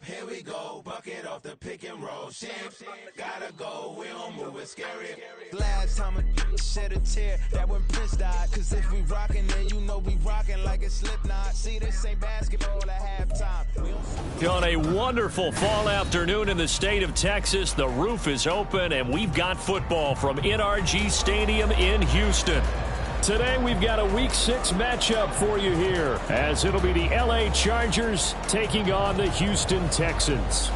Here we go, bucket off the pick and roll. Shit, gotta go, we don't move it scary. Last time a shed a tear, that when Prince died. Cause if we rockin', then you know we rockin' like it's Slipknot. See, this ain't basketball at halftime. On a wonderful fall afternoon in the state of Texas, the roof is open and we've got football from NRG Stadium in Houston. Today we've got a Week 6 matchup for you here, as it'll be the LA Chargers taking on the Houston Texans.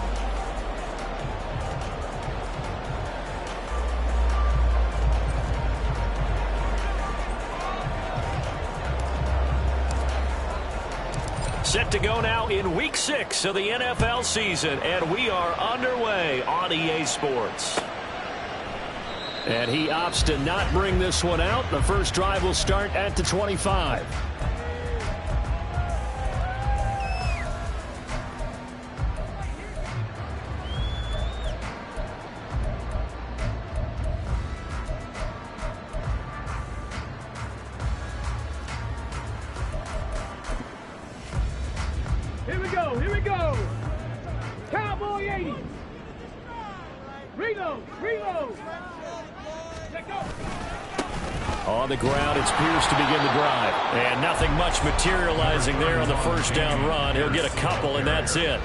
Set to go now in Week 6 of the NFL season, and we are underway on EA Sports. And he opts to not bring this one out. The first drive will start at the 25. Here we go. Cowboy 80. Reload. Let go. On the ground, it's Pierce to begin the drive. And nothing much materializing there on the first down run. He'll get a couple, and that's it.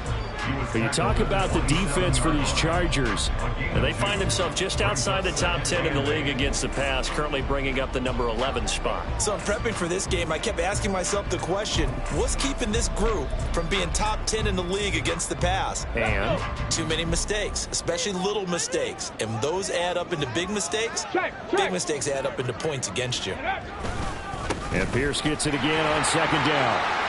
But you talk about the defense for these Chargers, and they find themselves just outside the top 10 in the league against the pass, currently bringing up the number 11 spot. So in prepping for this game, I kept asking myself the question, what's keeping this group from being top 10 in the league against the pass? And too many mistakes, especially little mistakes. And those add up into big mistakes. Big mistakes add up into points against you. And Pierce gets it again on second down.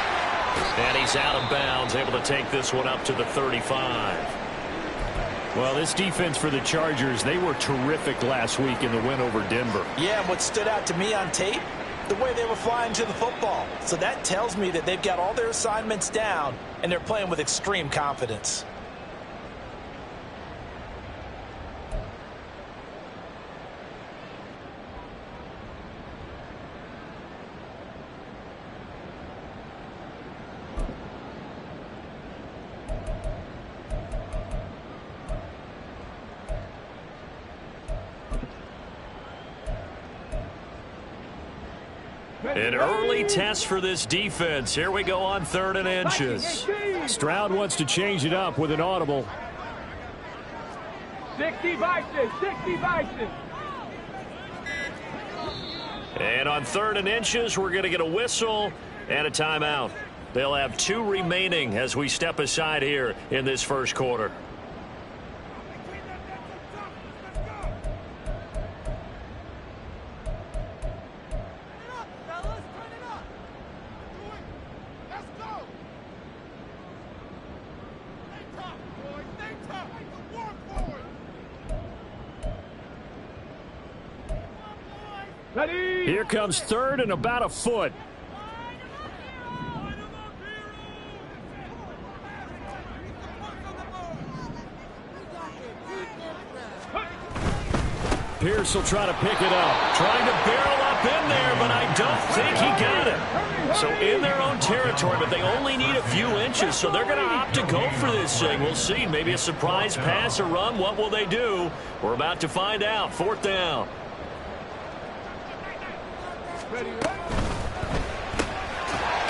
And he's out of bounds, able to take this one up to the 35. Well, this defense for the Chargers, they were terrific last week in the win over Denver. Yeah, and what stood out to me on tape, the way they were flying to the football. So that tells me that they've got all their assignments down, and they're playing with extreme confidence. An early test for this defense. Here we go on 3rd and inches. Stroud wants to change it up with an audible. 60 Bison. And on 3rd and inches, we're going to get a whistle and a timeout. They'll have 2 remaining as we step aside here in this first quarter. Here comes 3rd and about a foot. Pierce will try to pick it up. Trying to barrel up in there, but I don't think he got it. So in their own territory, but they only need a few inches, so they're going to opt to go for this thing. We'll see. Maybe a surprise pass or run. What will they do? We're about to find out. 4th down.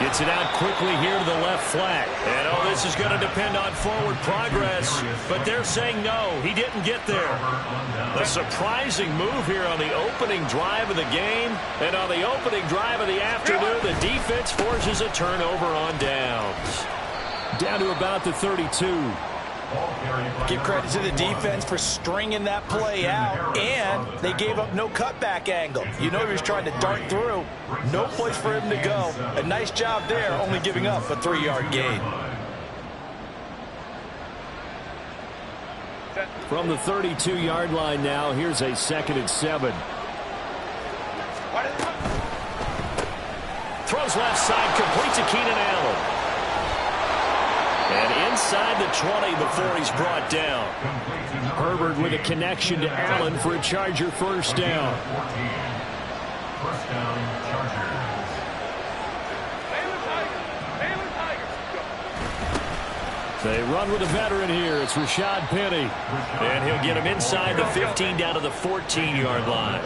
Gets it out quickly here to the left flat. And, this is going to depend on forward progress. But they're saying no, he didn't get there. A surprising move here on the opening drive of the game. And on the opening drive of the afternoon, the defense forces a turnover on downs. Down to about the 32. Give credit to the defense for stringing that play out, and they gave up no cutback angle. You know he was trying to dart through. No place for him to go. A nice job there, only giving up a 3-yard gain. From the 32-yard line now, here's a 2nd and 7. Throws left side, complete to Keenan Allen. And inside the 20 before he's brought down. Herbert with a connection to Allen for a Charger first down. First down, Chargers. They run with a veteran here. It's Rashad Penny. And he'll get him inside the 15 down to the 14-yard line.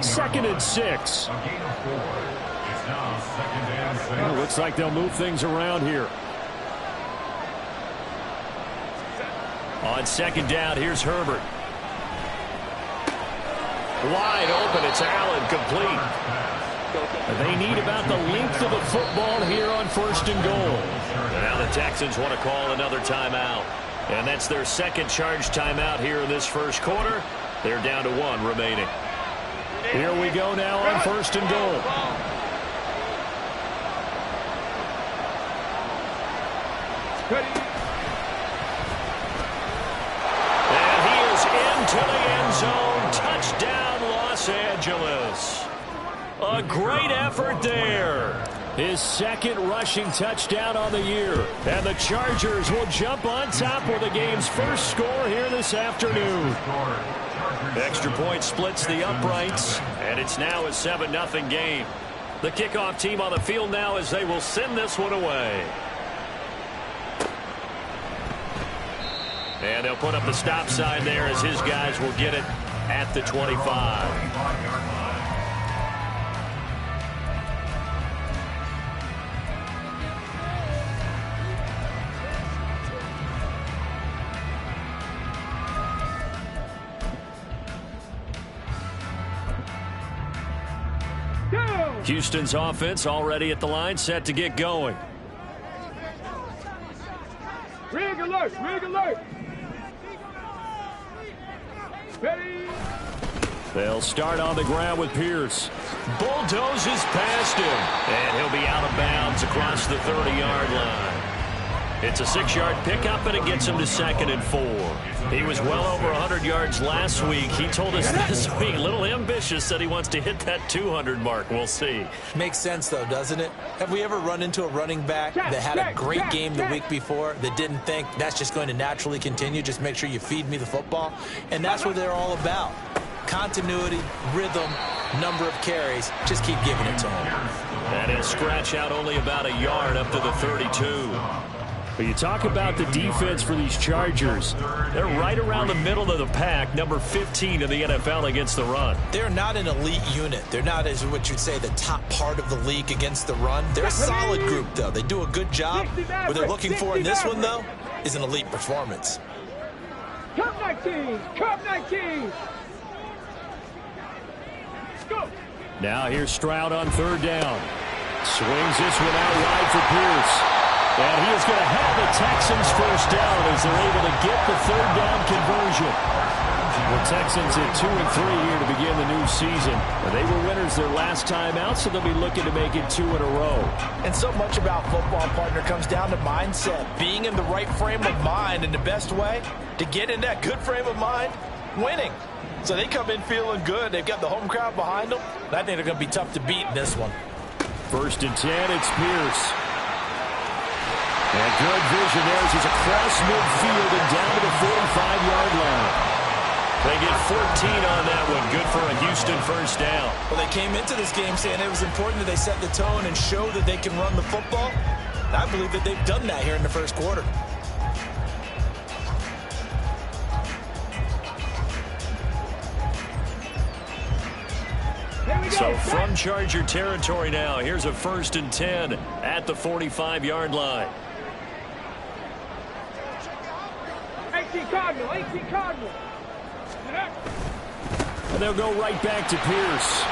2nd and 6. Well, looks like they'll move things around here. On 2nd down, here's Herbert. Wide open. It's Allen, complete. They need about the length of the football here on 1st and goal. And now the Texans want to call another timeout. And that's their 2nd charge timeout here in this 1st quarter. They're down to 1 remaining. Here we go now on 1st and goal. And he is into the end zone. Touchdown, Los Angeles. A great effort there. His 2nd rushing touchdown on the year. And the Chargers will jump on top with the game's 1st score here this afternoon. Extra point splits the uprights, and it's now a 7-0 game. The kickoff team on the field now as they will send this one away. And they'll put up the stop sign there as his guys will get it at the 25. Houston's offense already at the line, set to get going. Rig alert! Rig alert! Ready! They'll start on the ground with Pierce. Bulldozes past him. And he'll be out of bounds across the 30-yard line. It's a 6-yard pickup, and it gets him to 2nd and 4. He was well over 100 yards last week. He told us this week, a little ambitious, that he wants to hit that 200 mark. We'll see. Makes sense, though, doesn't it? Have we ever run into a running back that had a great game the week before that didn't think that's just going to naturally continue? Just make sure you feed me the football. And that's what they're all about. Continuity, rhythm, number of carries. Just keep giving it to him. And he'll scratch out only about a yard up to the 32. But you talk about the defense for these Chargers. They're right around the middle of the pack, number 15 in the NFL against the run. They're not an elite unit. They're not, as what you'd say, the top part of the league against the run. They're a solid group, though. They do a good job. What they're looking for in this one, though, is an elite performance. Come 19! Come 19! Go! Now here's Stroud on 3rd down. Swings this one out wide for Pierce. And he is going to have the Texans 1st down as they're able to get the 3rd down conversion. The Texans at 2-3 here to begin the new season. And they were winners their last time out, so they'll be looking to make it 2 in a row. And so much about football, partner, comes down to mindset. Being in the right frame of mind, and the best way to get in that good frame of mind, winning. So they come in feeling good. They've got the home crowd behind them. And I think they're going to be tough to beat in this one. 1st and 10, it's Pierce. And good vision there as he's across midfield and down to the 45-yard line. They get 14 on that one. Good for a Houston 1st down. Well, they came into this game saying it was important that they set the tone and show that they can run the football. I believe that they've done that here in the 1st quarter. So from Charger territory now, here's a 1st and 10 at the 45-yard line. 18 Cardinal, 18 Cardinal. And they'll go right back to Pierce.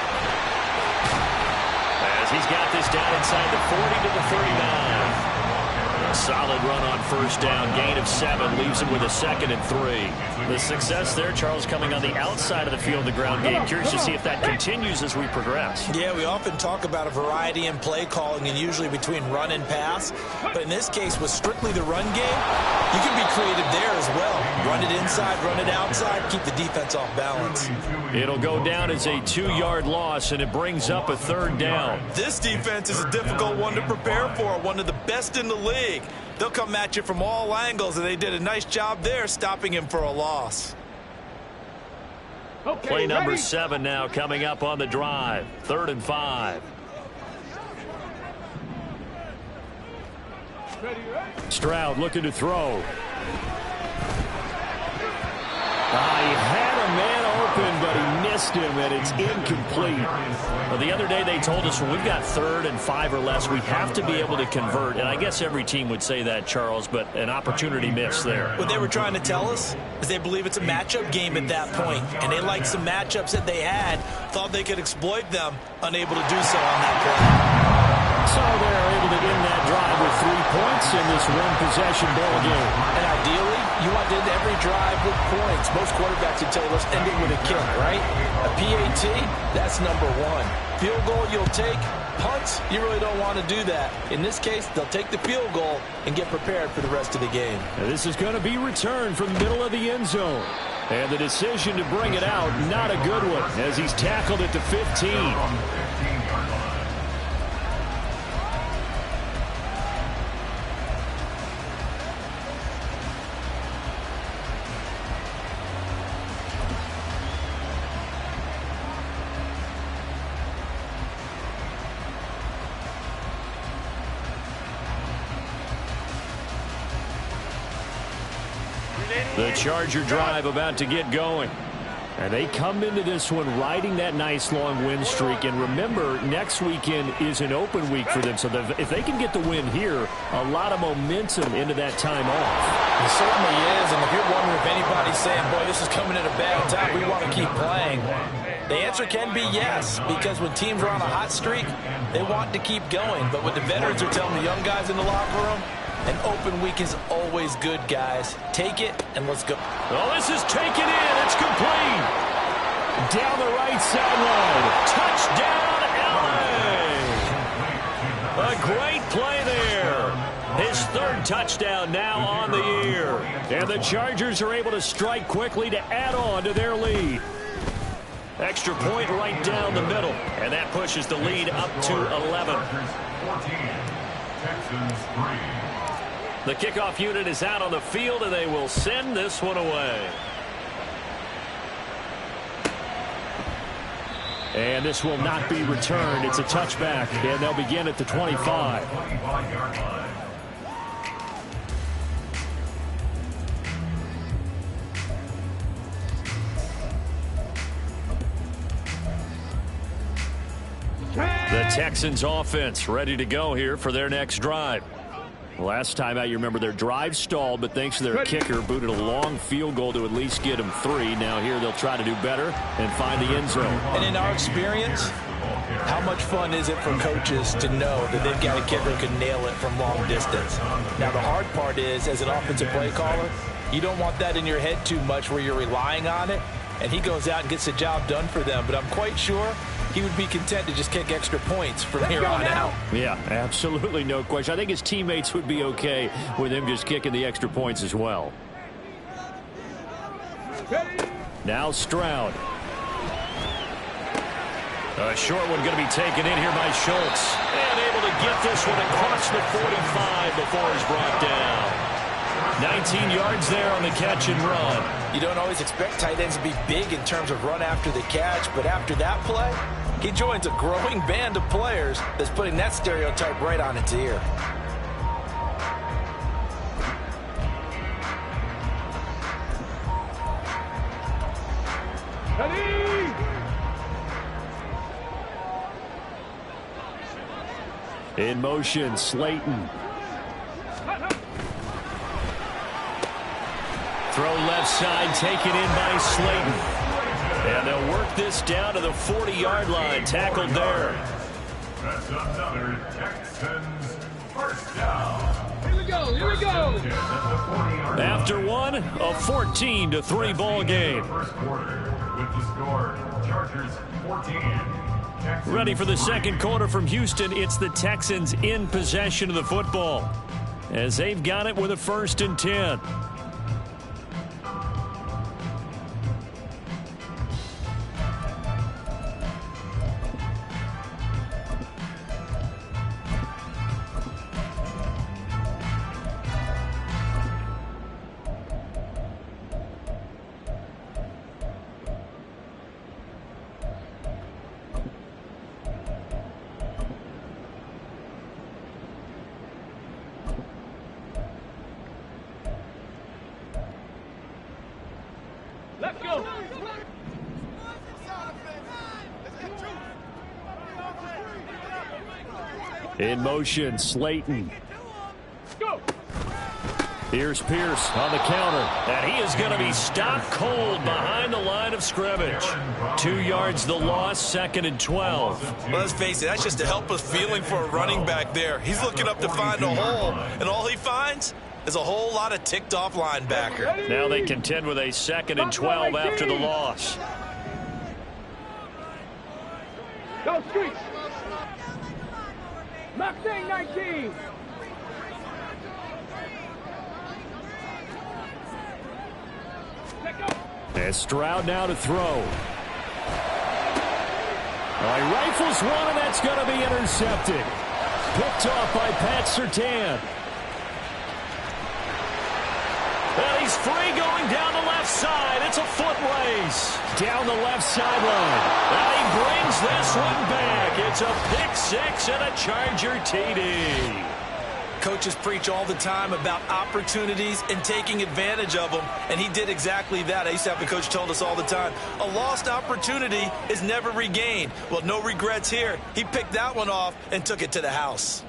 As he's got this down inside the 40 to the 39. A solid run on 1st down. Gain of 7 leaves him with a 2nd and 3. The success there, Charles, coming on the outside of the field, the ground game. Curious to see if that continues as we progress. Yeah, we often talk about a variety in play calling and usually between run and pass. But in this case, with strictly the run game, you can be creative there as well. Run it inside, run it outside, keep the defense off balance. It'll go down as a 2-yard loss, and it brings up a 3rd down. This defense is a difficult one to prepare for, one of the best in the league. They'll come at you from all angles, and they did a nice job there stopping him for a loss. Okay, Play number ready? 7 now coming up on the drive. 3rd and 5. Stroud looking to throw. He had a man open, but he missed him, and it's incomplete. Well, the other day they told us when we've got 3rd and 5 or less, we have to be able to convert. And I guess every team would say that, Charles, but an opportunity missed there. What they were trying to tell us is they believe it's a matchup game at that point, and they liked some matchups that they had, thought they could exploit them, unable to do so on that play. So they're able to end that drive with 3 points in this one-possession ball game. And ideally, you want to end every drive with points. Most quarterbacks would tell you, let's end it with a kick, right? A PAT, that's number 1. Field goal, you'll take. Punts, you really don't want to do that. In this case, they'll take the field goal and get prepared for the rest of the game. Now this is going to be returned from the middle of the end zone. And the decision to bring it out, not a good one, as he's tackled at the 15. The Charger drive about to get going. And they come into this one riding that nice long win streak. And remember, next weekend is an open week for them. So if they can get the win here, a lot of momentum into that time off. It certainly is. And if you're wondering if anybody's saying, boy, this is coming at a bad time, we want to keep playing, the answer can be yes. Because when teams are on a hot streak, they want to keep going. But what the veterans are telling the young guys in the locker room, an open week is always good, guys. Take it, and let's go. Well, this is taken in. It's complete. Down the right sideline. Touchdown, LA. A great play there. His 3rd touchdown now on the year. And the Chargers are able to strike quickly to add on to their lead. Extra point right down the middle. And that pushes the lead up to 11. Texans 3. The kickoff unit is out on the field, and they will send this one away. And this will not be returned. It's a touchback, and they'll begin at the 25. The Texans offense ready to go here for their next drive. Last time out, you remember their drive stalled, but thanks to their kicker, booted a long field goal to at least get them 3. Now here they'll try to do better and find the end zone. And in our experience, how much fun is it for coaches to know that they've got a kicker who can nail it from long distance? Now the hard part is, as an offensive play caller, you don't want that in your head too much where you're relying on it, and he goes out and gets the job done for them. But I'm quite sure he would be content to just kick extra points from here on out. Yeah, absolutely no question. I think his teammates would be okay with him just kicking the extra points as well. Now Stroud. A short one going to be taken in here by Schultz. And able to get this one across the 45 before he's brought down. 19 yards there on the catch and run. You don't always expect tight ends to be big in terms of run after the catch, but after that play, he joins a growing band of players that's putting that stereotype right on its ear. In motion, Slayton. Throw left side, taken in by Slayton. And they'll work this down to the 40-yard line. Tackled there. That's another Texans first down. Here we go, here we go. After one, a 14-3 ball game. First quarter with the score, Chargers 14. Texans Ready for the second quarter from Houston. It's the Texans in possession of the football, as they've got it with a 1st and 10. Let's go. In motion, Slayton. Go. Here's Pierce on the counter, and he is going to be stopped cold behind the line of scrimmage. 2 yards the loss, 2nd and 12. Well, let's face it, that's just a helpless feeling for a running back there. He's looking up to find a hole, and all he finds is a whole lot of ticked-off linebacker. Now they contend with a 2nd and 12 after the loss. Go Streets. Mustang 19. And Stroud now to throw. He rifles one, and that's going to be intercepted. Picked off by Pat Surtain. And he's free going down the left side. It's a foot race. Down the left sideline. And he brings this one back. It's a pick six and a Charger TD. Coaches preach all the time about opportunities and taking advantage of them, and he did exactly that. I used to have a coach told us all the time, a lost opportunity is never regained. Well, no regrets here. He picked that one off and took it to the house.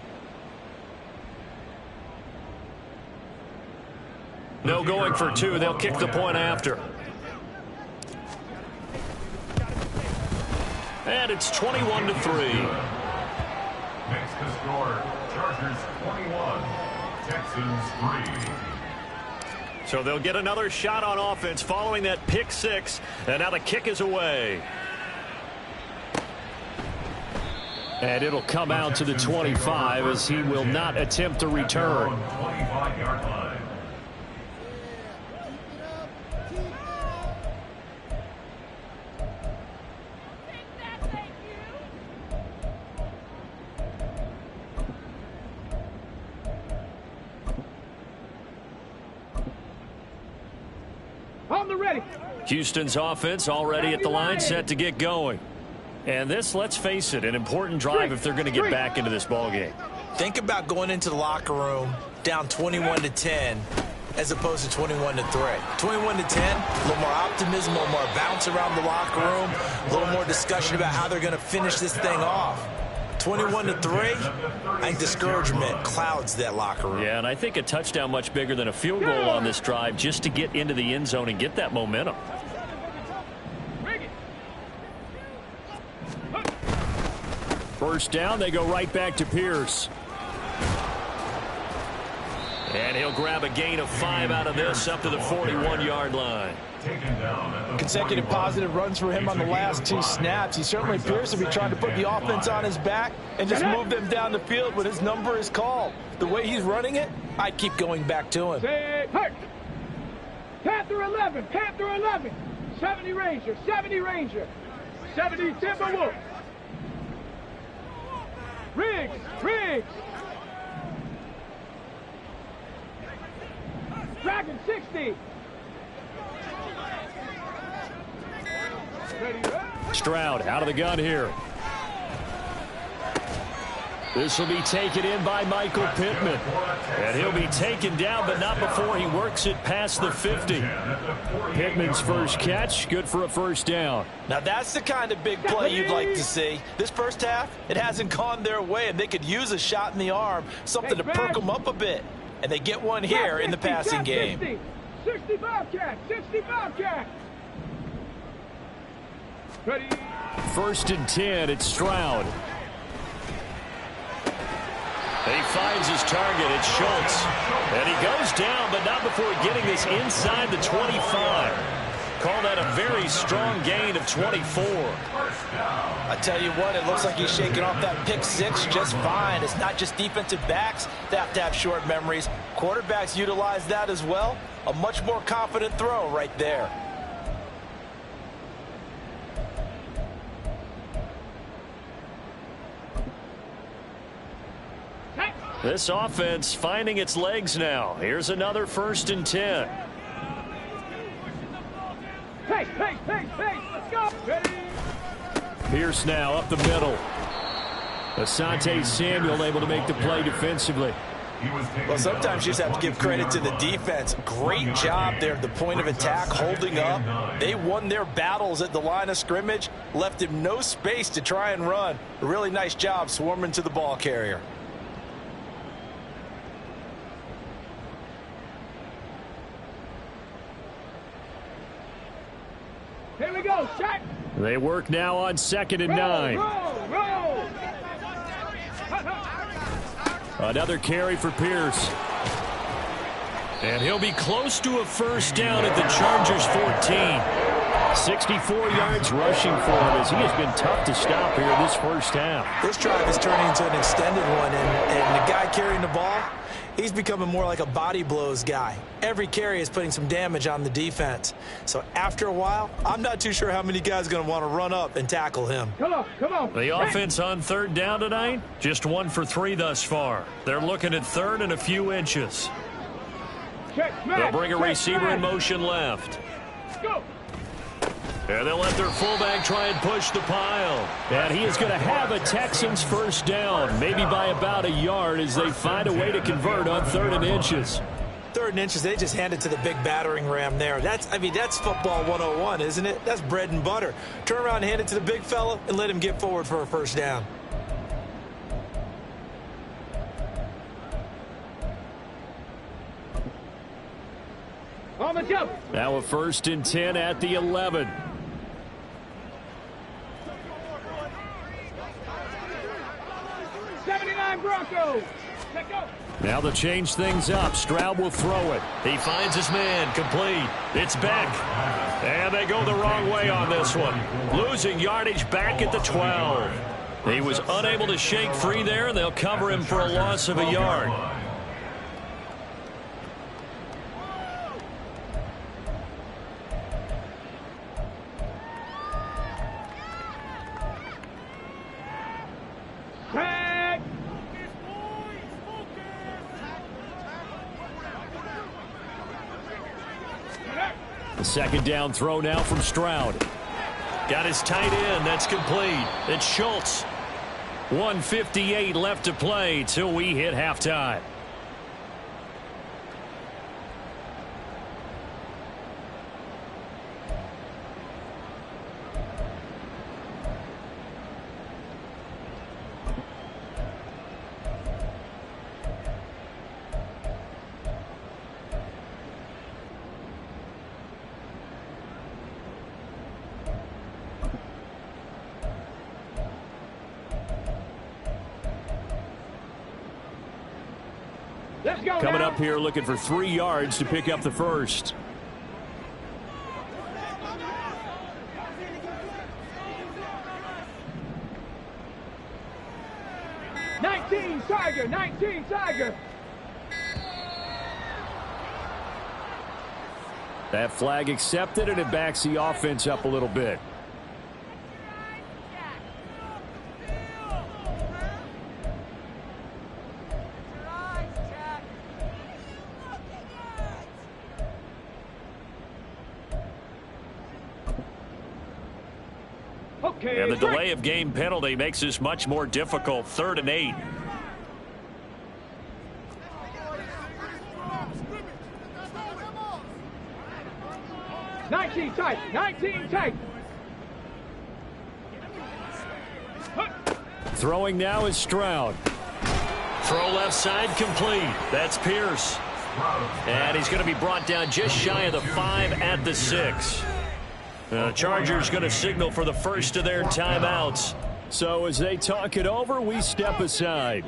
No going for two. They'll kick the point after. And it's 21-3. Next to score, Chargers 21, Texans 3. So they'll get another shot on offense following that pick six, and now the kick is away. And it'll come out to the 25 as he will not attempt to return. 25-yard line. On the ready. Houston's offense already at the line, set to get going. And this, let's face it, an important drive if they're going to get back into this ballgame. Think about going into the locker room down 21-10 as opposed to 21-3. 21-10, a little more optimism, a little more bounce around the locker room, a little more discussion about how they're going to finish this thing off. 21-3, I think discouragement clouds that locker room. Yeah, and I think a touchdown much bigger than a field goal on this drive just to get into the end zone and get that momentum. First down, they go right back to Pierce. And he'll grab a gain of 5 out of this up to the 41-yard line. Consecutive positive runs for him on the last 2 snaps. He certainly appears to be trying to put the offense on his back and just move them down the field when his number is called. The way he's running it, I keep going back to him. Panther 11, Panther 11. 70 Ranger, 70 Ranger. 70 Timberwolf. Riggs, Riggs. Dragon 60. Stroud out of the gun here. This will be taken in by Michael Pittman. And he'll be taken down, but not before he works it past the 50. Pittman's first catch, good for a first down. Now that's the kind of big play you'd like to see. This first half, it hasn't gone their way, and they could use a shot in the arm, something to perk them up a bit. And they get one here in the passing game. 65 catch, 65 catch. Ready. First and 10, it's Stroud. He finds his target, it's Schultz. And he goes down, but not before getting this inside the 25. Call that a very strong gain of 24. I tell you what, it looks like he's shaking off that pick six just fine. It's not just defensive backs that have to have short memories. Quarterbacks utilize that as well. A much more confident throw right there. This offense finding its legs now. Here's another first and 10. Hey, let's go. Ready. Pierce now up the middle. Asante Samuel able to make the play defensively. Well, sometimes you just have to give credit to the defense. Great job there at the point of attack, holding up. They won their battles at the line of scrimmage, left him no space to try and run. A really nice job swarming to the ball carrier. Here we go, set. They work now on 2nd and 9. Roll. Another carry for Pierce. And he'll be close to a first down at the Chargers' 14. 64 yards rushing for him as he has been tough to stop here this first half. This drive is turning into an extended one, and the guy carrying the ball, he's becoming more like a body blows guy. Every carry is putting some damage on the defense. So after a while, I'm not too sure how many guys are going to want to run up and tackle him. Come on. The offense on 3rd down tonight, just 1 for 3 thus far. They're looking at 3rd and a few inches. They'll bring a receiver in motion left. Go. And they'll let their fullback try and push the pile. And he is going to have a Texans first down, maybe by about a yard as they find a way to convert on 3rd and inches. 3rd and inches, they just hand it to the big battering ram there. That's football 101, isn't it? That's bread and butter. Turn around and hand it to the big fella and let him get forward for a first down. On the jump. Now a 1st and 10 at the 11. Broncos. Let go. Now they'll change things up. Stroud will throw it. He finds his man. Complete. It's Beck. And they go the wrong way on this one. Losing yardage back at the 12. He was unable to shake free there, and they'll cover him for a loss of a yard. The 2nd down throw now from Stroud. Got his tight end. That's complete. It's Schultz. 1:58 left to play till we hit halftime. Coming up here looking for 3 yards to pick up the first. Nineteen Tiger. That flag accepted, and it backs the offense up a little bit. And the delay of game penalty makes this much more difficult. 3rd and 8. Nineteen tight. Throwing now is Stroud. Throw left side complete. That's Pierce. And he's going to be brought down just shy of the 5 at the 6. The Chargers going to signal for the first of their timeouts. So as they talk it over, we step aside.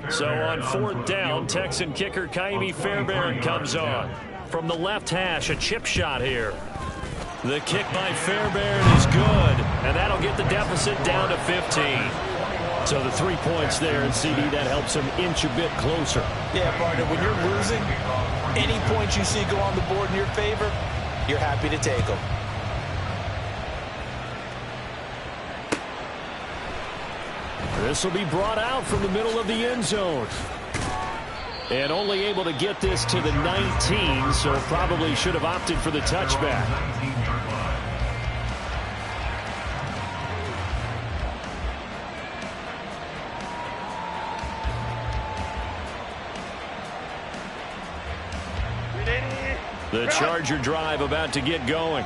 So on 4th down, Texan kicker Kaimi Fairbairn comes on. From the left hash, a chip shot here. The kick by Fairbairn is good, and that'll get the deficit down to 15. So the 3 points there, and CD, that helps them inch a bit closer. Yeah, partner, when you're losing, any points you see go on the board in your favor, you're happy to take them. This will be brought out from the middle of the end zone. And only able to get this to the 19, so probably should have opted for the touchback. The Charger drive about to get going.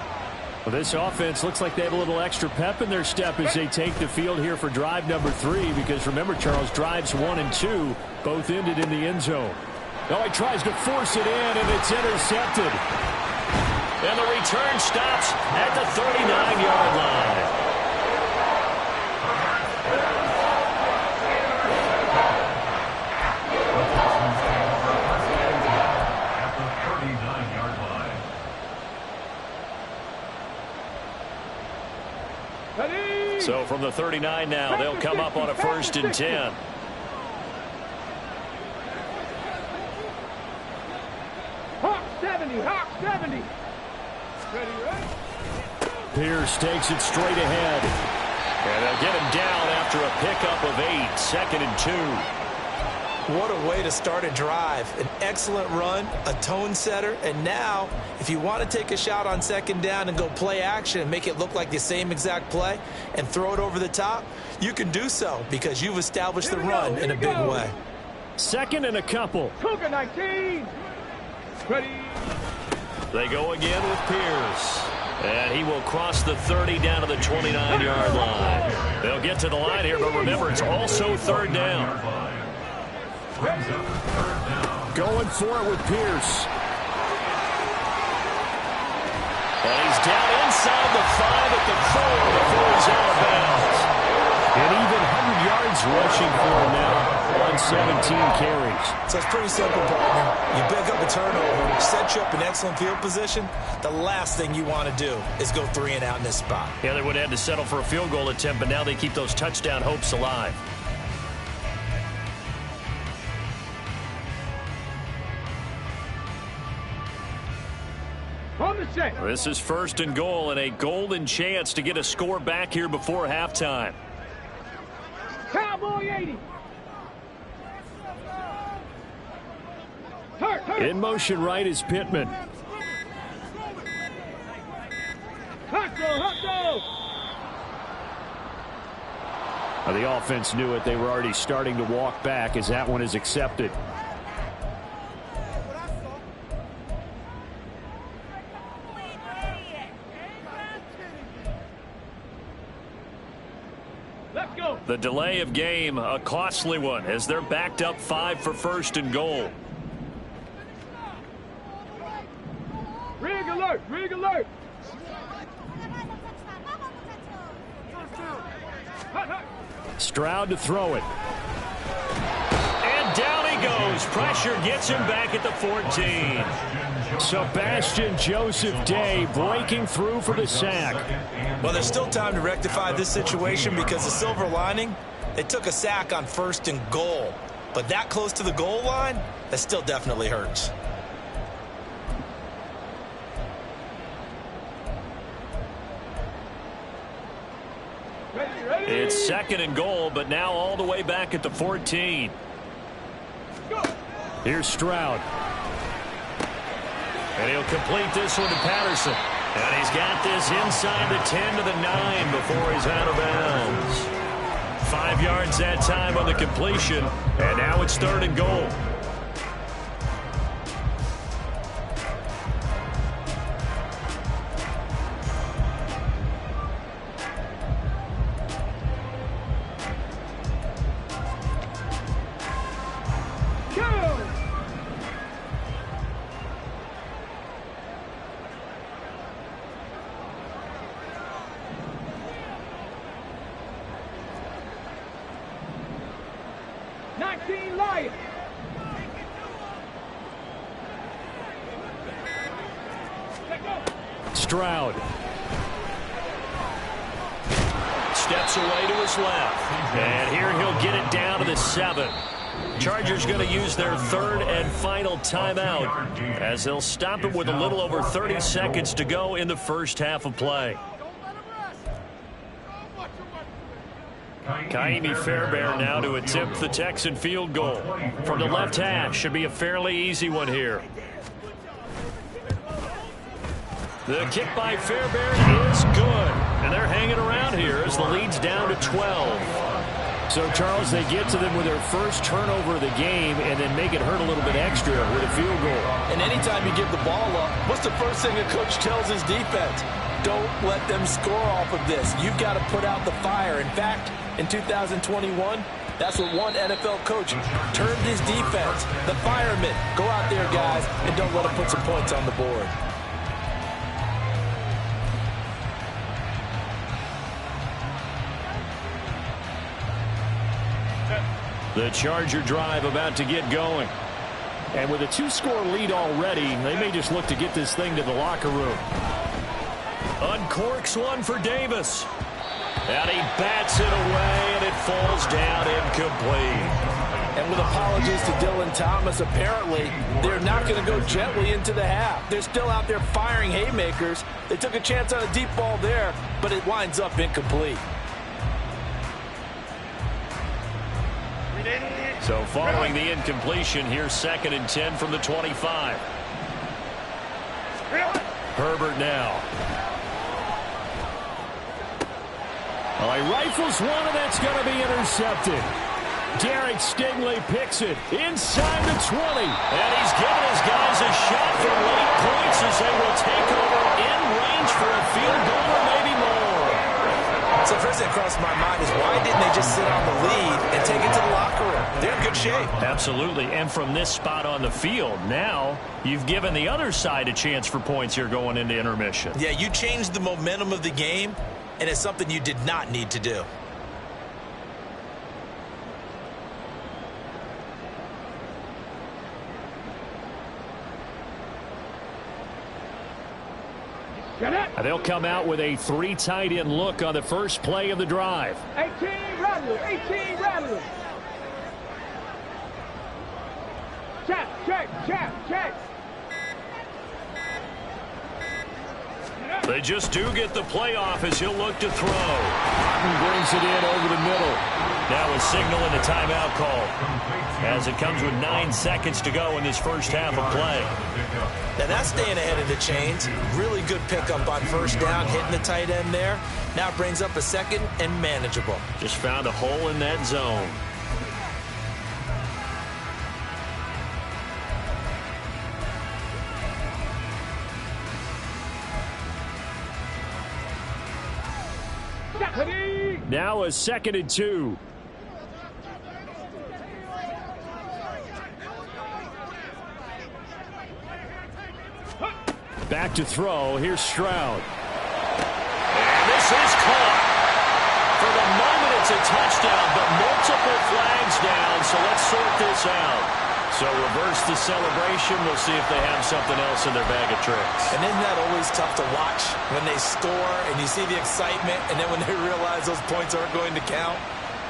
Well, this offense looks like they have a little extra pep in their step as they take the field here for drive number 3, because remember, Charles, drives 1 and 2 both ended in the end zone. Oh, he tries to force it in, and it's intercepted. And the return stops at the 39-yard line. So from the 39 now, they'll come up on a 1st and 10. Hawk 70, Hawk 70. Ready, right? Pierce takes it straight ahead. And they'll get him down after a pickup of 8, 2nd and 2. What a way to start a drive. An excellent run, a tone setter, and now if you want to take a shot on 2nd down and go play action and make it look like the same exact play and throw it over the top, you can do so because you've established the run in a big way. 2nd and a couple. Cougar 19. Ready. They go again with Pierce. And he will cross the 30 down to the 29-yard line. They'll get to the line here, but remember, it's also 3rd down. Going for it with Pierce. And he's down inside the 5 at the 4 before he's out of bounds. And even 100 yards rushing for him now on 17 carries. So it's pretty simple, partner. You pick up a turnover, set you up in excellent field position. The last thing you want to do is go 3 and out in this spot. Yeah, they would have had to settle for a field goal attempt, but now they keep those touchdown hopes alive. This is 1st and goal and a golden chance to get a score back here before halftime. Cowboy 80. In motion right is Pittman. The offense knew it. They were already starting to walk back as that one is accepted. The delay of game, a costly one, as they're backed up 5 for 1st and goal. Rig alert, rig alert. Stroud to throw it. And down he goes. Pressure gets him back at the 14. Sebastian Joseph Day breaking through for the sack. Well, there's still time to rectify this situation because the silver lining, they took a sack on 1st and goal. But that close to the goal line, that still definitely hurts. It's 2nd and goal, but now all the way back at the 14. Here's Stroud. And he'll complete this one to Patterson. And he's got this inside the 10 to the 9 before he's out of bounds. 5 yards that time on the completion. And now it's 3rd and goal. Stroud steps away to his left, and here he'll get it down to the 7. Chargers going to use their 3rd and final timeout as they'll stop it with a little over 30 seconds to go in the first half of play. Kaimi Fairbairn now to attempt the Texan field goal from the left hash. Should be a fairly easy one here. The kick by Fairbairn is good. And they're hanging around here as the lead's down to 12. So, Charles, they get to them with their first turnover of the game and then make it hurt a little bit extra with a field goal. And anytime you give the ball up, what's the first thing a coach tells his defense? Don't let them score off of this. You've got to put out the fire. In fact, in 2021, that's what one NFL coach termed his defense, the firemen. Go out there, guys, and don't let them put some points on the board. The Charger drive about to get going. And with a 2-score lead already, they may just look to get this thing to the locker room. Uncorks one for Davis. And he bats it away, and it falls down incomplete. And with apologies to Dylan Thomas, apparently they're not going to go gently into the half. They're still out there firing haymakers. They took a chance on a deep ball there, but it winds up incomplete. So following the incompletion, here's 2nd and 10 from the 25. Herbert now. Oh, he rifles one, and that's going to be intercepted. Derek Stingley picks it inside the 20. And he's giving his guys a shot for late points as they will take over in range for a field goal or maybe more. So first thing that crossed my mind is why didn't they just sit on the lead and take it to the locker room? They're in good shape. Absolutely. And from this spot on the field, now you've given the other side a chance for points here going into intermission. Yeah, you changed the momentum of the game, and it's something you did not need to do. They'll come out with a 3 tight end look on the first play of the drive. 18 rattle, 18 rattle. Check, check, check, check. They just do get the playoff as he'll look to throw. Cotton brings it in over the middle. Now a signal and a timeout call as it comes with 9 seconds to go in this first half of play. Now that's staying ahead of the chains. Really good pickup on first down, hitting the tight end there. Now it brings up a 2nd and manageable. Just found a hole in that zone. Now a 2nd and 2. Back to throw. Here's Stroud. And this is caught. For the moment, it's a touchdown, but multiple flags down, so let's sort this out. So reverse the celebration. We'll see if they have something else in their bag of tricks. And isn't that always tough to watch when they score and you see the excitement, and then when they realize those points aren't going to count?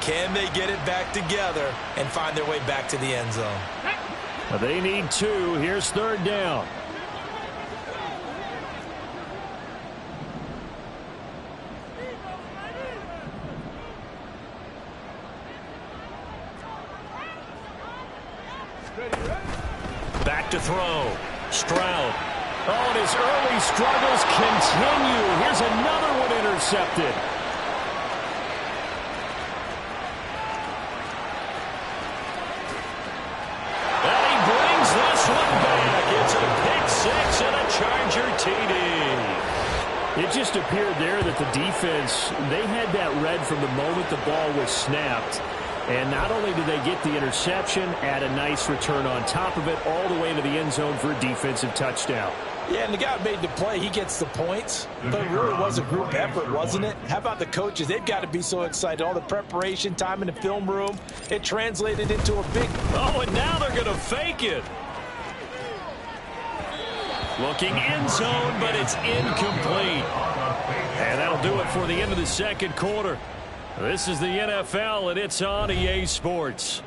Can they get it back together and find their way back to the end zone? They need 2. Here's 3rd down. Back to throw. Stroud. Oh, and his early struggles continue. Here's another one intercepted. And he brings this one back. It's a pick 6 and a Charger TD. It just appeared there that the defense, they had that read from the moment the ball was snapped. And not only did they get the interception, add a nice return on top of it, all the way into the end zone for a defensive touchdown. Yeah, and the guy made the play. He gets the points, but it really was a group effort, wasn't it? How about the coaches? They've got to be so excited. All the preparation, time in the film room, it translated into a big... Oh, and now they're going to fake it. Looking end zone, but it's incomplete. And that'll do it for the end of the second quarter. This is the NFL, and it's on EA Sports.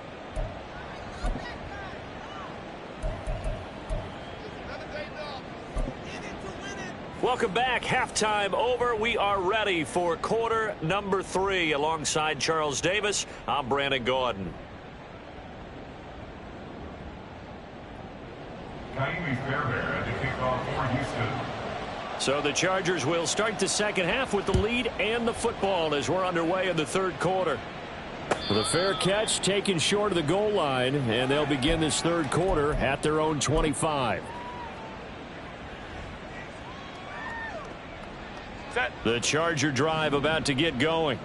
Welcome back. Halftime over. We are ready for quarter number 3. Alongside Charles Davis, I'm Brandon Gordon. Kaimi Fairbairn at the kickoff for Houston. So the Chargers will start the second half with the lead and the football as we're underway in the third quarter. The fair catch taken short of the goal line, and they'll begin this third quarter at their own 25. The Charger drive about to get going.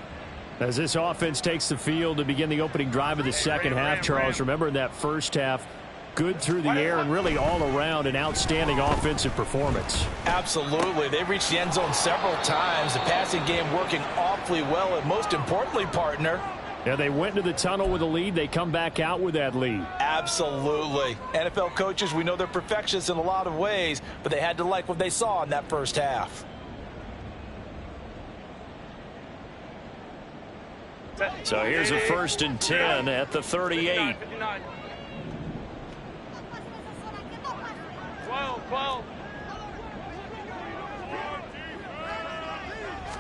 As this offense takes the field to begin the opening drive of the second half, Charles, remember in that first half, good through the air and really all around an outstanding offensive performance. Absolutely. They reached the end zone several times. The passing game working awfully well, and most importantly, partner, yeah, they went into the tunnel with a lead. They come back out with that lead. Absolutely. NFL coaches, we know they're perfectionists in a lot of ways, but they had to like what they saw in that first half. So here's a 1st and 10 at the 38. 12.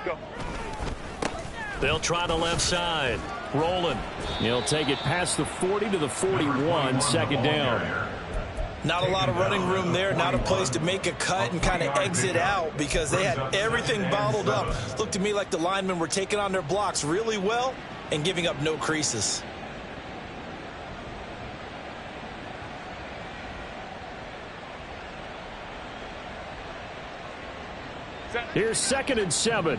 Go. They'll try the left side. Rolling. He'll take it past the 40 to the 41, second down. Not a lot of running room there, not a place to make a cut and kind of exit out because they had everything bottled up. Looked to me like the linemen were taking on their blocks really well and giving up no creases. Here's 2nd and 7.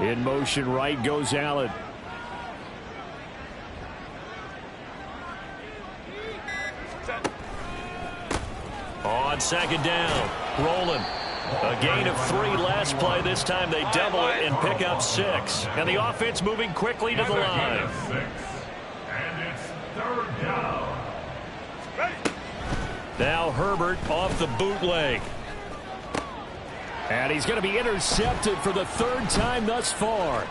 In motion right goes Allen. On 2nd down, rolling. A gain of 3 last play. This time they double it and pick up 6. And the offense moving quickly to the line. And it's 3rd down. Now Herbert off the bootleg. And he's going to be intercepted for the 3rd time thus far.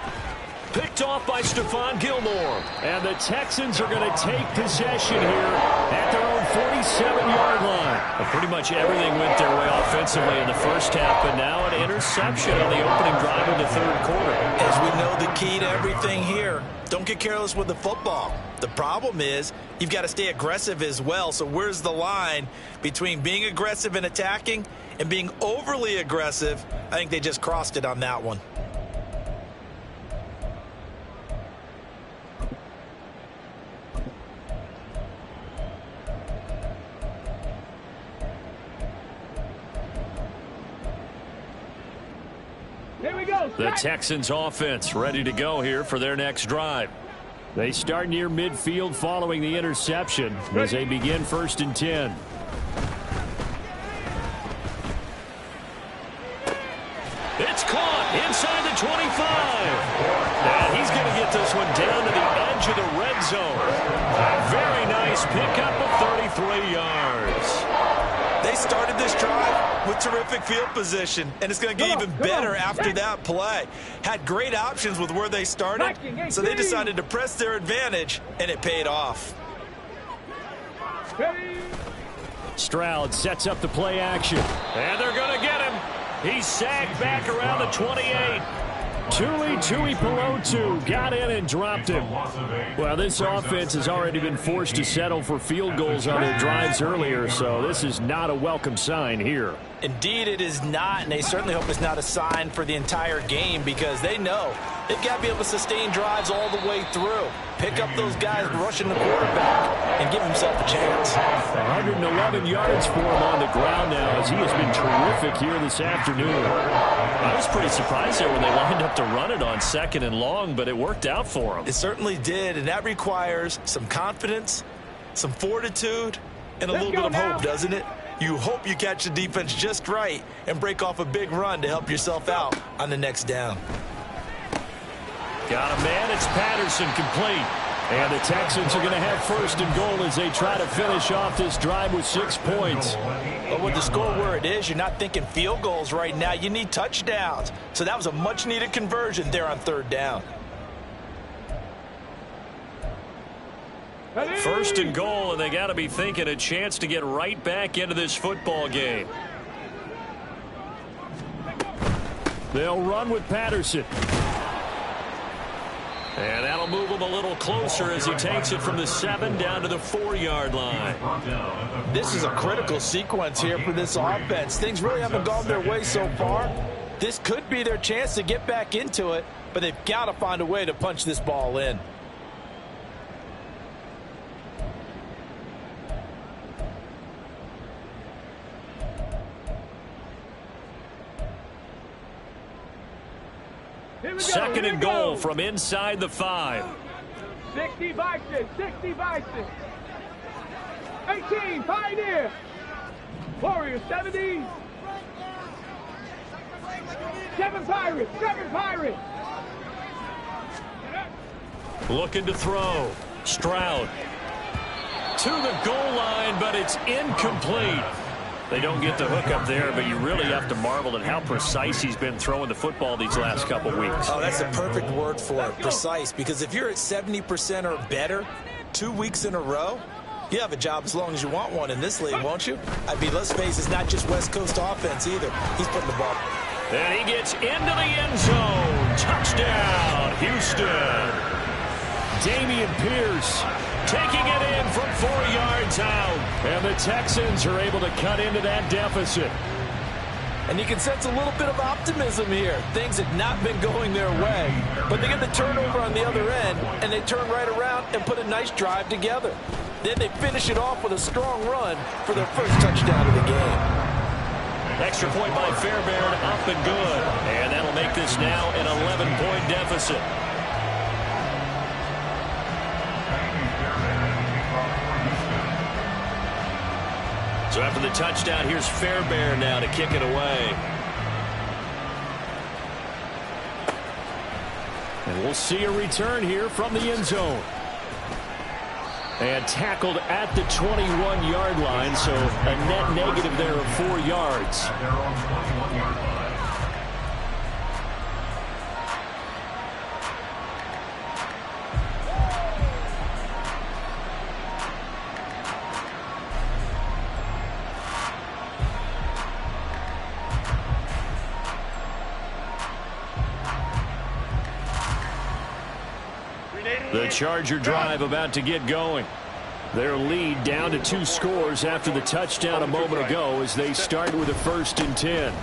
Picked off by Stephon Gilmore. And the Texans are going to take possession here at their own 47-yard line. Well, pretty much everything went their way offensively in the first half, but now an interception on the opening drive of the third quarter. As we know, the key to everything here, don't get careless with the football. The problem is you've got to stay aggressive as well. So where's the line between being aggressive and attacking and being overly aggressive? I think they just crossed it on that one. Here we go. The Texans offense ready to go here for their next drive. They start near midfield following the interception as they begin 1st and 10. It's caught inside the 25. And he's going to get this one down to the edge of the red zone. Very nice pickup of 33 yards. They started this drive with terrific field position, and it's going to get even better after that play. Had great options with where they started, so they decided to press their advantage, and it paid off. Stroud sets up the play action. And they're going to get him. He's sagged back around the 28. Tui Pelotu got in and dropped him. Well, this offense has already been forced to settle for field goals on their drives earlier, so this is not a welcome sign here. Indeed, it is not, and they certainly hope it's not a sign for the entire game because they know they've got to be able to sustain drives all the way through. Pick up those guys rushing the quarterback and give himself a chance. 111 yards for him on the ground now as he has been terrific here this afternoon. I was pretty surprised there when they lined up to run it on 2nd and long, but it worked out for him. It certainly did, and that requires some confidence, some fortitude, and a little bit of hope, doesn't it? You hope you catch the defense just right and break off a big run to help yourself out on the next down. Got a man. It's Patterson complete. And the Texans are going to have 1st and goal as they try to finish off this drive with 6 points. But with the score where it is, you're not thinking field goals right now. You need touchdowns. So that was a much-needed conversion there on 3rd down. 1st and goal, and they got to be thinking a chance to get right back into this football game. They'll run with Patterson. And that'll move him a little closer as he takes it from the 7 down to the 4-yard line. This is a critical sequence here for this offense. Things really haven't gone their way so far. This could be their chance to get back into it, but they've got to find a way to punch this ball in. Second and goal from inside the 5. 60 Bison, 60 Bison. 18, Pioneer. Warriors, 70. 7 Pirates, 7 Pirates. Looking to throw. Stroud. To the goal line, but it's incomplete. They don't get the hook up there, but you really have to marvel at how precise he's been throwing the football these last couple weeks. Oh, that's the perfect word for it, precise, because if you're at 70% or better 2 weeks in a row, you have a job as long as you want one in this league, won't you? I mean, let's face it, it's not just West Coast offense either. He's putting the ball. And he gets into the end zone. Touchdown, Houston. Dameon Pierce taking it in from 4 yards out. And the Texans are able to cut into that deficit. And you can sense a little bit of optimism here. Things have not been going their way. But they get the turnover on the other end, and they turn right around and put a nice drive together. Then they finish it off with a strong run for their first touchdown of the game. Extra point by Fairbairn, up and good. And that'll make this now an 11-point deficit. So after the touchdown, here's Fairbairn now to kick it away. And we'll see a return here from the end zone. And tackled at the 21-yard line, so a net negative there of 4 yards. The Charger drive about to get going. Their lead down to 2 scores after the touchdown a moment ago as they start with a 1st and 10.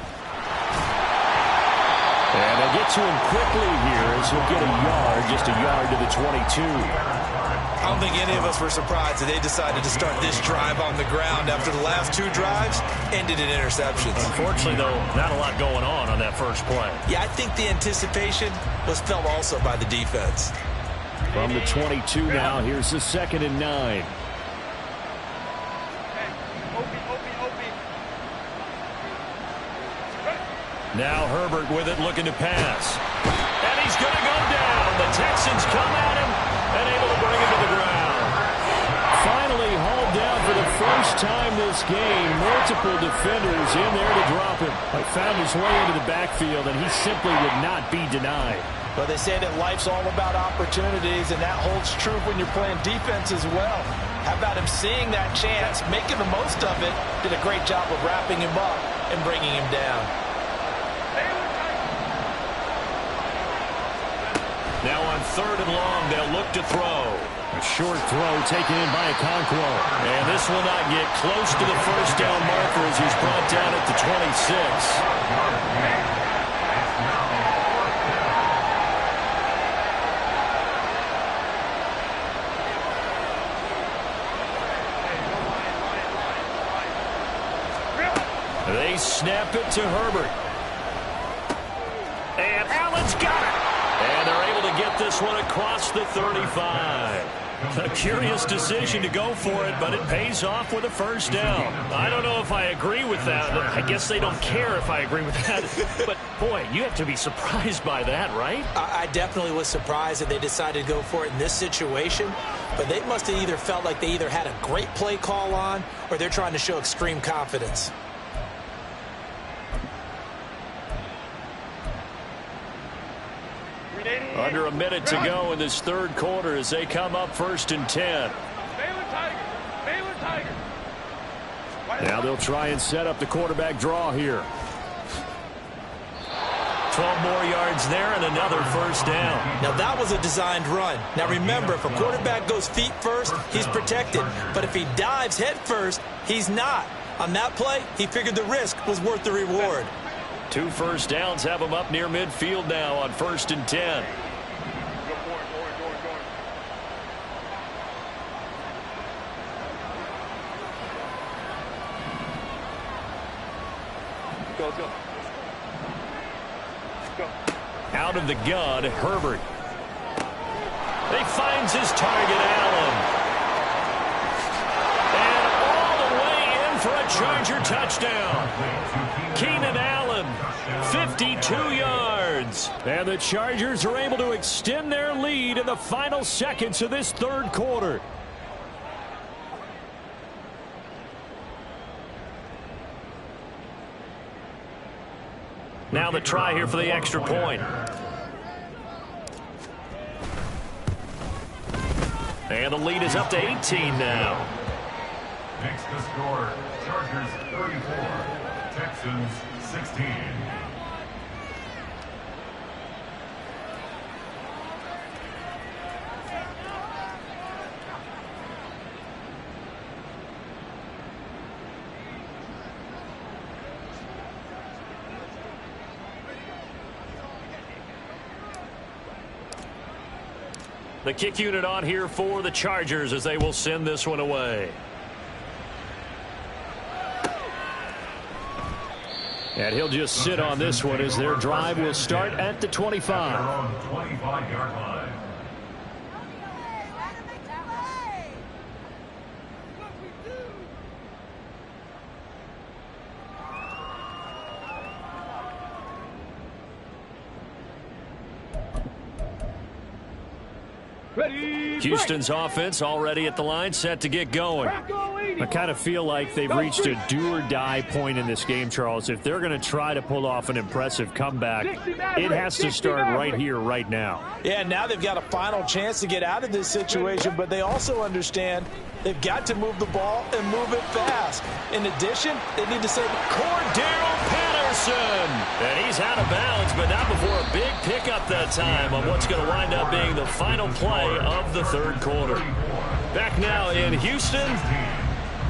And they'll get to him quickly here as he'll get a yard, just a yard to the 22. I don't think any of us were surprised that they decided to start this drive on the ground after the last 2 drives ended in interceptions. Unfortunately, though, not a lot going on that first play. Yeah, I think the anticipation was felt also by the defense. From the 22 now, here's the 2nd and 9. Now Herbert with it, looking to pass. And he's going to go down. The Texans come at him and able to bring him to the ground. Finally hauled down for the first time this game. Multiple defenders in there to drop him. But found his way into the backfield, and he simply would not be denied. But they say that life's all about opportunities, and that holds true when you're playing defense as well. How about him seeing that chance, making the most of it, did a great job of wrapping him up and bringing him down. Now on 3rd and long, they'll look to throw. A short throw taken in by Okonkwo. And this will not get close to the first down marker as he's brought down at the 26. They snap it to Herbert. And Allen's got it. And they're able to get this one across the 35. A curious decision to go for it, but it pays off with a first down. I don't know if I agree with that. I guess they don't care if I agree with that. But, boy, you have to be surprised by that, right? I definitely was surprised that they decided to go for it in this situation. But they must have either felt like they either had a great play call on or they're trying to show extreme confidence. Under a minute to go in this 3rd quarter as they come up 1st and 10. Now they'll try and set up the quarterback draw here. 12 more yards there and another first down. Now, that was a designed run. Now, remember, if a quarterback goes feet first, he's protected. But if he dives head first, he's not. On that play, he figured the risk was worth the reward. 2 first downs have him up near midfield now on 1st and 10. Go. Out of the gun, Herbert. He finds his target, Allen. And all the way in for a Charger touchdown. Keenan Allen, 52 yards. And the Chargers are able to extend their lead in the final seconds of this third quarter. Now the try here for the extra point. And the lead is up to 18 now. Makes the score Chargers 34, Texans 16. The kick unit on here for the Chargers as they will send this one away. And he'll just sit on this one as their drive will start at the 25. They're on the 25-yard line. Houston's offense already at the line, set to get going. I kind of feel like they've reached a do-or-die point in this game, Charles. If they're going to try to pull off an impressive comeback, it has to start right here, right now. Yeah, now they've got a final chance to get out of this situation, but they also understand they've got to move the ball and move it fast. In addition, they need to send Cordero Patterson. And he's out of bounds, but not before a big pickup that time on what's going to wind up being the final play of the third quarter. Back now in Houston,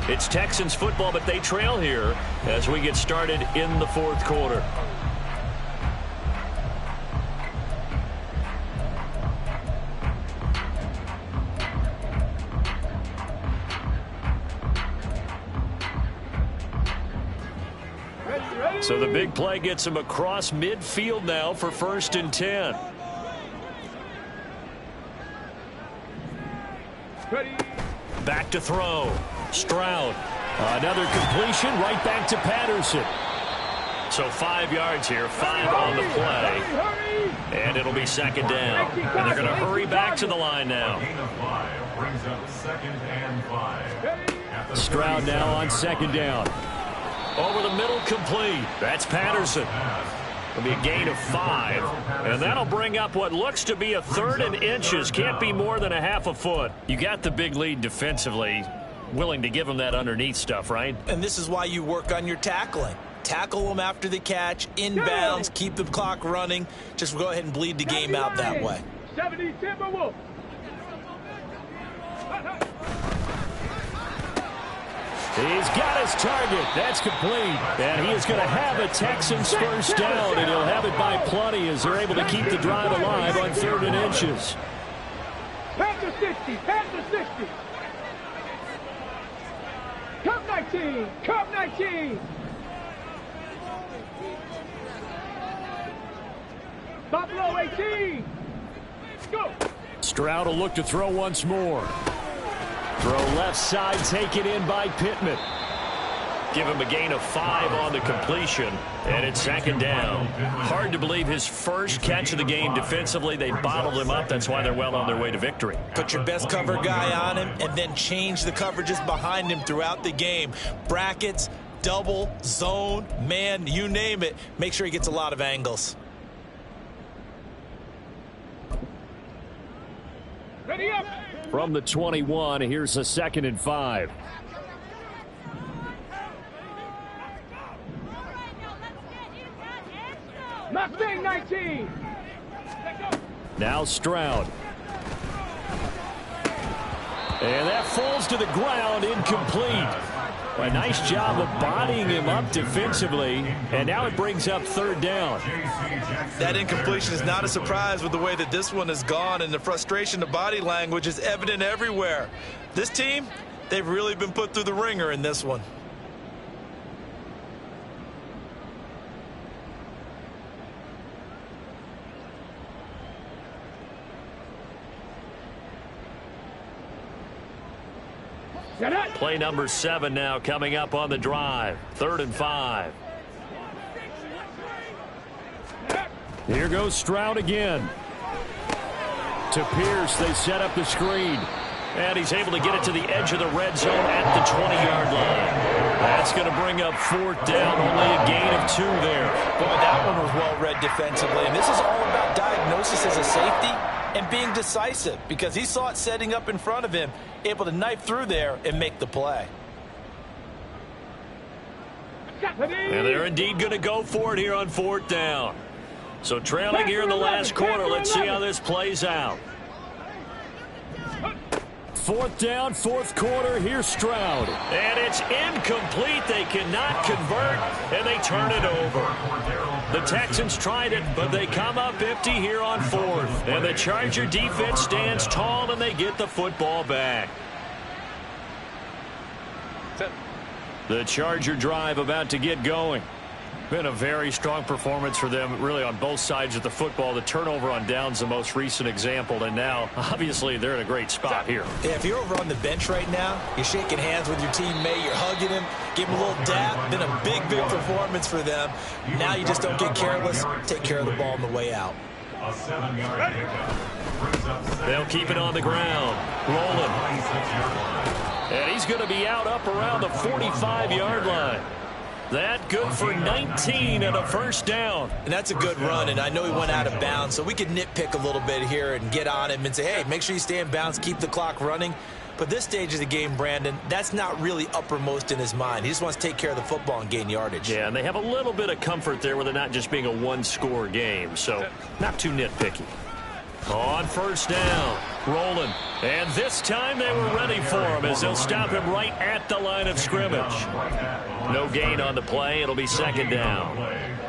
it's Texans football, but they trail here as we get started in the fourth quarter. So the big play gets him across midfield now for 1st and 10. Back to throw. Stroud. Another completion right back to Patterson. So 5 yards here, 5 on the play. And it'll be 2nd down. And they're going to hurry back to the line now. Gain of 5 brings up 2nd and 5. Stroud now on 2nd down. Over the middle, complete. That's Patterson. It'll be a gain of 5. And that'll bring up what looks to be a 3rd and inches. Can't be more than a half a foot. You got the big lead defensively. Willing to give them that underneath stuff, right? And this is why you work on your tackling. Tackle them after the catch, inbounds, keep the clock running. Just go ahead and bleed the game out that way. 70 Timberwolf. He's got his target. That's complete. And he is going to have a Texans first down, and he'll have it by plenty as they're able to keep the drive alive on 3rd and inches. Pass to 60. Pass to 60. Cup 19. Cup 19. Buffalo 18. Go. Stroud will look to throw once more. Throw left side, taken in by Pittman. Give him a gain of 5 on the completion, and it's 2nd down. Hard to believe his first catch of the game defensively. They bottled him up. That's why they're well on their way to victory. Put your best cover guy on him and then change the coverages behind him throughout the game. Brackets, double, zone, man, you name it. Make sure he gets a lot of angles. Ready up. From the 21, here's a 2nd and 5. Mustang 19. Now Stroud. And that falls to the ground, incomplete. A nice job of bodying him up defensively, and now it brings up third down. That incompletion is not a surprise with the way that this one has gone, and the frustration of body language is evident everywhere. This team, they've really been put through the ringer in this one. Play number 7 now coming up on the drive. 3rd and 5. Here goes Stroud again. To Pierce, they set up the screen. And he's able to get it to the edge of the red zone at the 20-yard line. That's going to bring up 4th down, only a gain of 2 there. Boy, that one was well read defensively. And this is all about diagnosis as a safety and being decisive, because he saw it setting up in front of him, able to knife through there and make the play. And they're indeed going to go for it here on 4th down. So trailing here in the last quarter, let's see how this plays out. 4th down, 4th quarter. Here's Stroud. And it's incomplete. They cannot convert, and they turn it over. The Texans tried it, but they come up empty here on 4th. And the Charger defense stands tall, and they get the football back. The Charger drive about to get going. Been a very strong performance for them, really, on both sides of the football. The turnover on downs, the most recent example, and now, obviously, they're in a great spot here. Yeah, if you're over on the bench right now, you're shaking hands with your teammate, you're hugging him, give him a little dap. Been a big, big performance for them. Now you just don't get careless. Take care of the ball on the way out. A 7-yard pickup. They'll keep it on the ground. Rolling. And he's going to be out up around the 45-yard line. That good for 19 and a 1st down. And that's a good run, and I know he went out of bounds, so we could nitpick a little bit here and get on him and say, hey, make sure you stay in bounds, keep the clock running. But this stage of the game, Brandon, that's not really uppermost in his mind. He just wants to take care of the football and gain yardage. Yeah, and they have a little bit of comfort there with it not just being a one-score game, so not too nitpicky. On 1st down, rolling. And this time they were ready for him as they'll stop him right at the line of scrimmage. No gain on the play. It'll be 2nd down.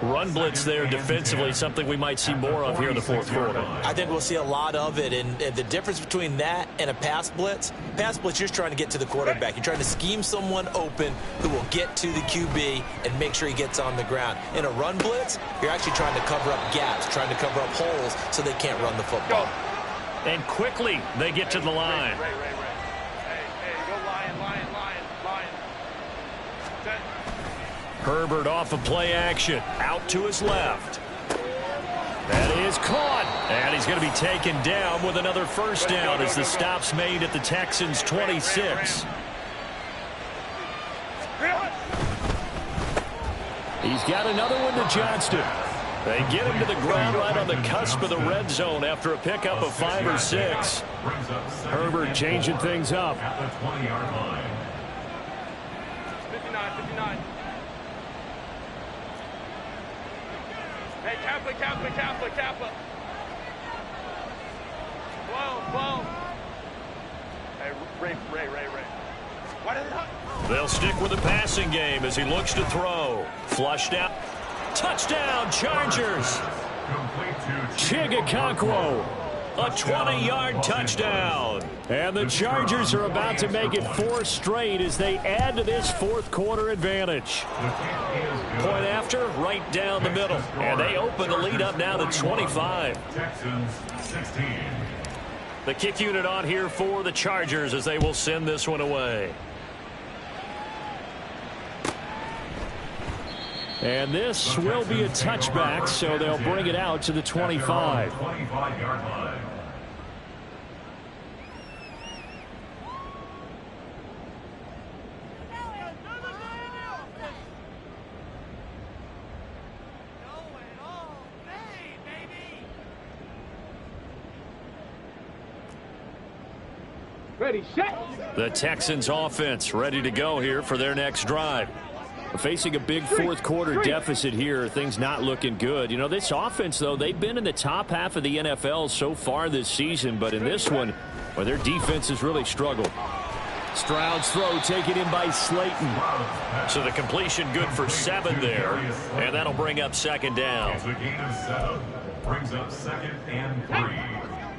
Run blitz there defensively, something we might see more of here in the 4th quarter. I think we'll see a lot of it, and the difference between that and a pass blitz, you're just trying to get to the quarterback. You're trying to scheme someone open who will get to the QB and make sure he gets on the ground. In a run blitz, you're actually trying to cover up gaps, trying to cover up holes so they can't run the football. And quickly they get to the line. Herbert off of play action. Out to his left. That is caught. And he's going to be taken down with another 1st down as the stop's made at the Texans' 26. He's got another one to Johnston. They get him to the ground right on the cusp of the red zone after a pickup of 5 or 6. Herbert changing things up. At the 20-yard line. 59. Hey, Kappa. Blow. Hey, Ray. Why did it not? They'll stick with the passing game as he looks to throw. Flushed out. Touchdown, Chargers. Chigakonkwo. A 20-yard touchdown. And the Chargers are about to make it 4 straight as they add to this 4th quarter advantage. Point after, right down the middle. And they open the lead up now to 25. Texans 16. The kick unit on here for the Chargers as they will send this one away. And this will be a touchback, so they'll bring it out to the 25. 25-yard line. Ready, set. The Texans offense ready to go here for their next drive. Facing a big fourth quarter deficit here, things not looking good. You know, this offense, though, they've been in the top half of the NFL so far this season, but in this one, well, their defense has really struggled. Stroud's throw taken in by Slayton. So the completion good for 7 there, and that'll bring up second down. It's a gain of 7. Brings up second and 3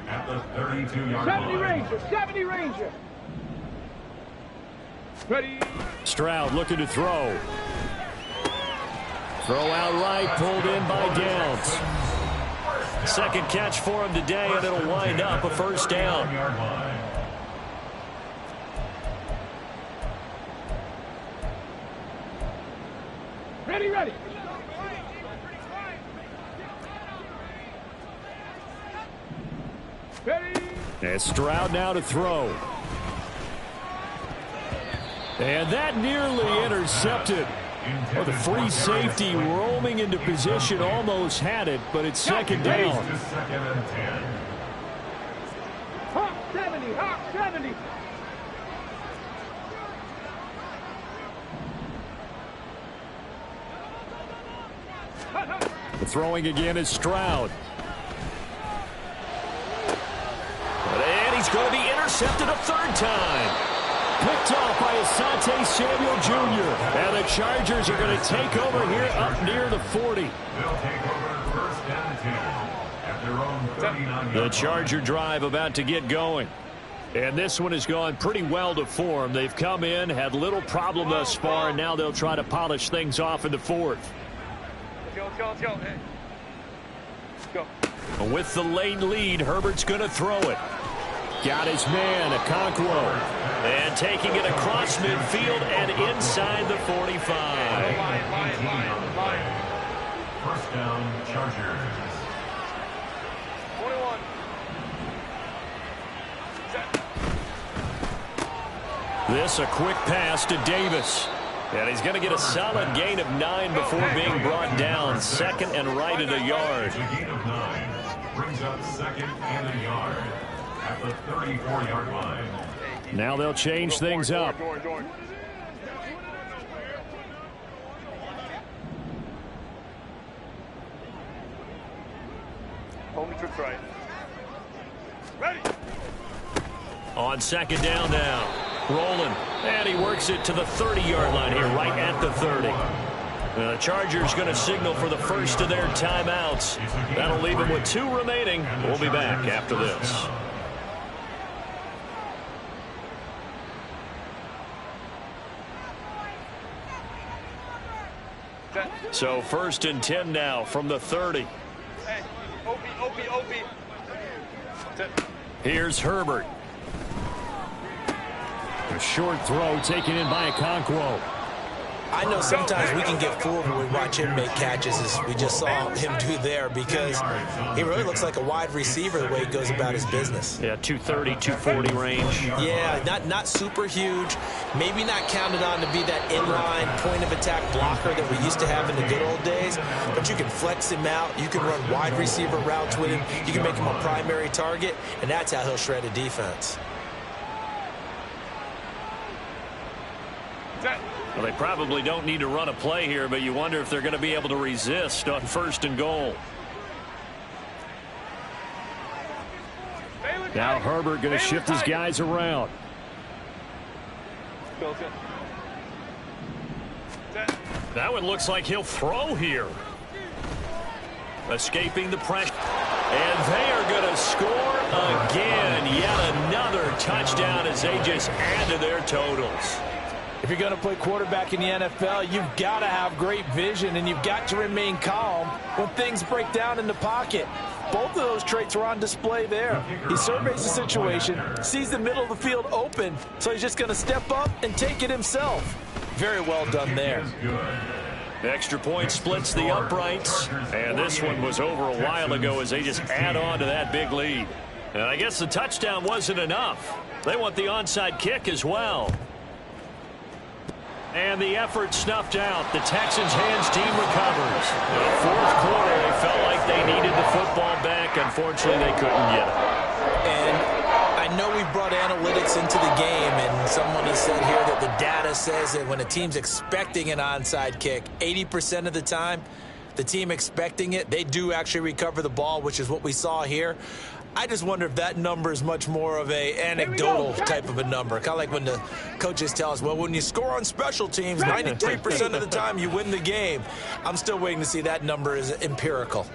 at the 32-yard line. 70 Ranger, 70 Ranger. Ready. Stroud looking to throw. Throw out right, pulled in by Downs. Second catch for him today, and it'll wind up a first down. Ready, ready. Ready. And Stroud now to throw. And that nearly intercepted. Well, the free safety roaming into position almost had it, but it's second down. Hawk 70, Hawk 70. The throwing again is Stroud. And he's going to be intercepted a third time. Picked off by Asante Samuel Jr. And the Chargers are going to take over here up near the 40. They'll take over first and 10 at their own 39. The Charger drive about to get going. And this one has gone pretty well to form. They've come in, had little problem thus far, and now they'll try to polish things off in the fourth. Let's go, let's go, let's go. Hey. Let's go. With the late lead, Herbert's going to throw it. Got his man, Okonkwo. And taking it across midfield and inside the 45. First down, Chargers. 21. This a quick pass to Davis. And he's going to get a solid gain of 9 before being brought down. Second and right at a yard. It's a gain of 9. Brings up second and a yard at the 34-yard line. Now they'll change things up. Hold me to right. Ready. On second down now. Rolling. And he works it to the 30-yard line here, right at the 30. The Chargers going to signal for the first of their timeouts. That'll leave them with 2 remaining. We'll be back after this. So first and 10 now from the 30. Hey, OP. Here's Herbert. A short throw taken in by Okonkwo. I know sometimes we can get fooled when we watch him make catches, as we just saw him do there, because he really looks like a wide receiver the way he goes about his business. Yeah, 230, 240 range. Yeah, not super huge. Maybe not counted on to be that inline point-of-attack blocker that we used to have in the good old days, but you can flex him out. You can run wide receiver routes with him. You can make him a primary target, and that's how he'll shred a defense. Well, they probably don't need to run a play here, but you wonder if they're going to be able to resist on first and goal. Now Herbert going to shift his guys around. That one looks like he'll throw here. Escaping the pressure. And they are going to score again. Yet another touchdown as they just add to their totals. If you're going to play quarterback in the NFL, you've got to have great vision, and you've got to remain calm when things break down in the pocket. Both of those traits were on display there. He surveys the situation, sees the middle of the field open, so he's just going to step up and take it himself. Very well done there. Extra point splits the uprights, and this one was over a while ago as they just add on to that big lead. And I guess the touchdown wasn't enough. They want the onside kick as well. And the effort snuffed out. The Texans hands team recovers. In the fourth quarter, they felt like they needed the football back. Unfortunately, they couldn't get it. And I I know we've brought analytics into the game, and someone has said here that the data says that when a team's expecting an onside kick, 80% of the time, the team expecting it, they do actually recover the ball, which is what we saw here. I just wonder if that number is much more of a anecdotal type of a number. Kind of like when the coaches tell us, well, when you score on special teams, 93% of the time you win the game. I'm still waiting to see that number is empirical.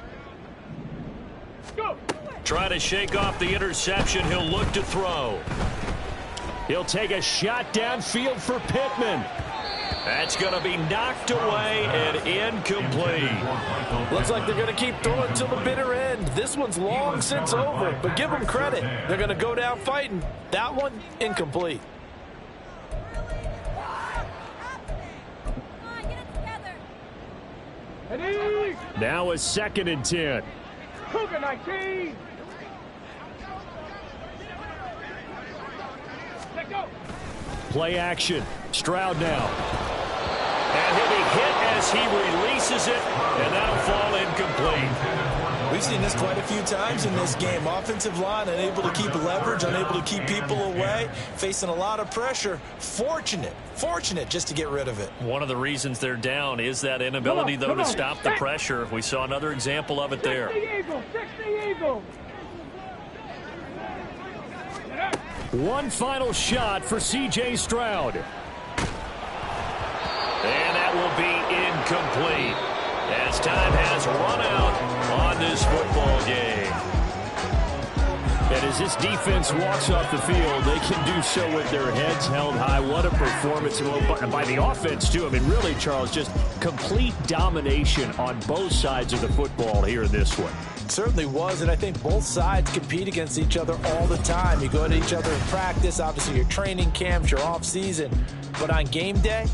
Try to shake off the interception. He'll look to throw. He'll take a shot downfield for Pittman. That's going to be knocked away and incomplete. Looks like they're going to keep throwing till the bitter end. This one's long since over, but give them credit. They're going to go down fighting. That one, incomplete. Now a 2nd and 10. Cougar 19. Let go. Play action. Stroud now. And he'll be hit as he releases it, and that'll fall incomplete. We've seen this quite a few times in this game. Offensive line unable to keep leverage, unable to keep people away, facing a lot of pressure. Fortunate just to get rid of it. One of the reasons they're down is that inability, though, to stop the pressure. We saw another example of it there. 60 Eagles. One final shot for C.J. Stroud. And that will be incomplete as time has run out on this football game. And as this defense walks off the field, they can do so with their heads held high. What a performance by the offense, too. I mean, really, Charles, just complete domination on both sides of the football here in this one. It certainly was, and I think both sides compete against each other all the time. You go to each other in practice, obviously your training camps, your off-season. But on game day,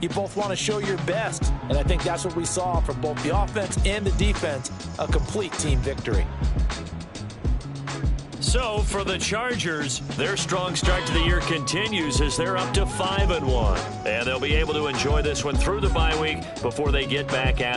you both want to show your best. And I think that's what we saw from both the offense and the defense, a complete team victory. So for the Chargers, their strong start to the year continues as they're up to 5-1. And they'll be able to enjoy this one through the bye week before they get back at